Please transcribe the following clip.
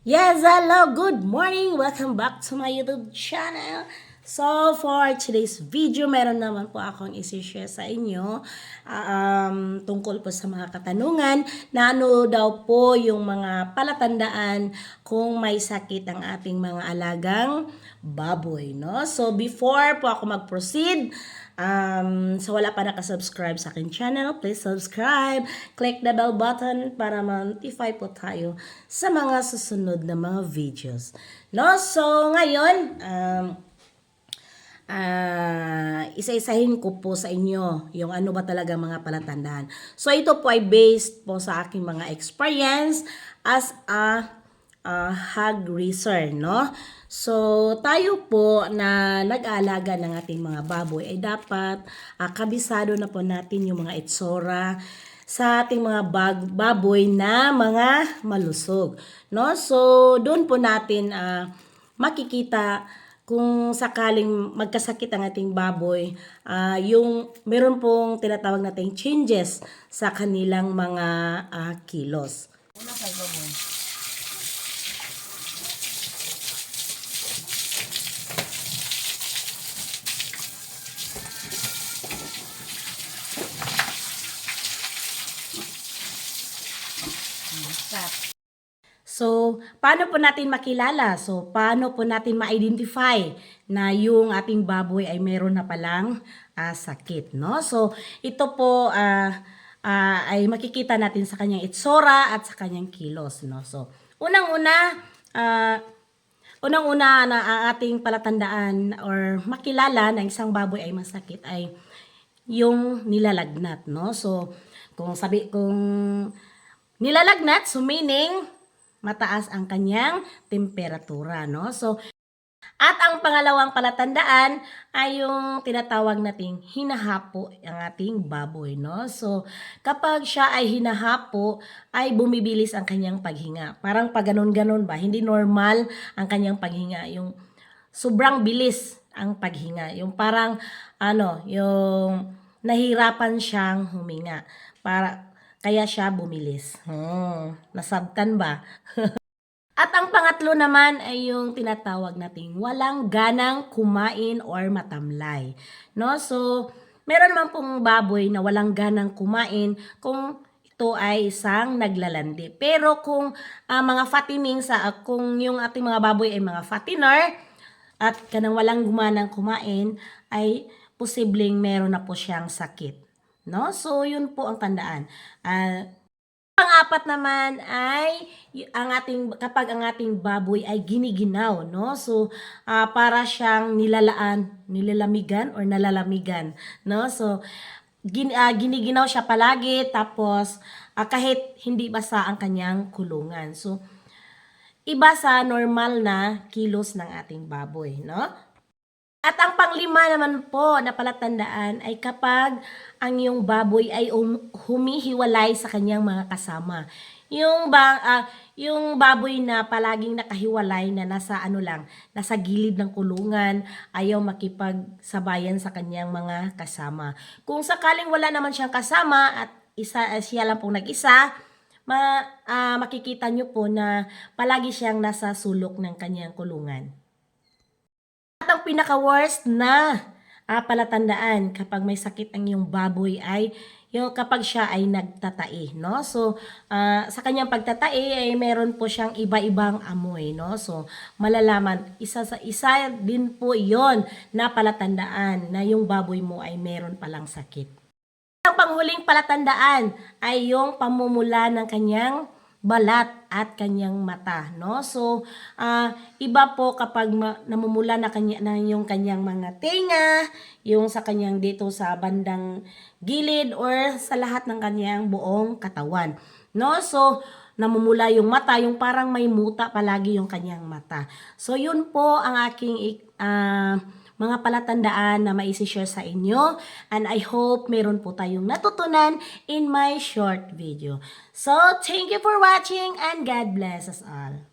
Yes, hello, good morning! Welcome back to my YouTube channel. So, for today's video, meron naman po akong isi-share sa inyo tungkol po sa mga katanungan na ano daw po yung mga palatandaan kung may sakit ang ating mga alagang baboy, no? So, before po ako mag-proceed, so wala pa nakasubscribe sa akin channel, please subscribe, click the bell button para ma-notify po tayo sa mga susunod na mga videos. No? So, ngayon, isa-isahin ko po sa inyo yung ano ba talaga mga palatandaan. So, ito po ay based po sa aking mga experience as a hog raiser, no? So, tayo po na nag-aalaga ng ating mga baboy ay dapat kabisado na po natin yung mga itsura sa ating mga baboy na mga malusog, no? So, doon po natin makikita kung sakaling magkasakit ang ating baboy, yung meron pong tinatawag nating changes sa kanilang mga kilos. Una sa baboy. So, paano po natin makilala? So, paano po natin ma-identify na yung ating baboy ay meron na palang sakit, no? So, ito po ay makikita natin sa kanyang itsura at sa kanyang kilos, no? So, unang-una na ang ating palatandaan or makilala na isang baboy ay masakit ay yung nilalagnat, no? So, kung nilalagnat, so meaning mataas ang kanyang temperatura, no? So, at ang pangalawang palatandaan ay yung tinatawag nating hinahapo ang ating baboy, no? So, kapag siya ay hinahapo, ay bumibilis ang kanyang paghinga. Parang pag ganon-ganon ba, hindi normal ang kanyang paghinga. Yung sobrang bilis ang paghinga. Yung parang, yung nahirapan siyang huminga. Kaya siya bumilis. Nasabtan ba? At ang pangatlo naman ay yung tinatawag nating walang ganang kumain or matamlay. No? So, meron man pong baboy na walang ganang kumain kung ito ay isang naglalandi. Pero kung mga fattening kung yung ating mga baboy ay mga fattener at kanang walang gumanang kumain ay posibleng meron na po siyang sakit. No? So, yun po ang tandaan. Pang-apat naman ay kapag ang ating baboy ay giniginaw, no? So, para siyang nilalamigan or nalalamigan, no? So, giniginaw siya palagi tapos kahit hindi basa ang kanyang kulungan. So, iba sa normal na kilos ng ating baboy, no? At ang panglima naman po na palatandaan ay kapag ang iyong baboy ay humihiwalay sa kanyang mga kasama. Yung baboy na palaging nakahiwalay na nasa gilid ng kulungan, ayaw makipagsabayan sa kanyang mga kasama. Kung sakaling wala naman siyang kasama at siya lang pong nag-isa, makikita nyo po na palagi siyang nasa sulok ng kanyang kulungan. At ang pinaka-worst na palatandaan kapag may sakit ang iyong baboy ay yung kapag siya ay nagtatae, no? So, sa kanyang pagtatae ay meron po siyang iba-ibang amoy, no? So, malalaman, isa din po yon na palatandaan na yung baboy mo ay meron palang sakit. Ang panghuling palatandaan ay yung pamumula ng kanyang balat at kanyang mata, no? So, iba po kapag namumula na yung kanyang mga tenga, yung sa kanyang dito sa bandang gilid or sa lahat ng kanyang buong katawan, no? So, namumula yung mata, yung parang may muta palagi yung kanyang mata. So, yun po ang aking mga palatandaan na maisi-share sa inyo, and I hope meron po tayong natutunan in my short video. So, thank you for watching and God bless us all.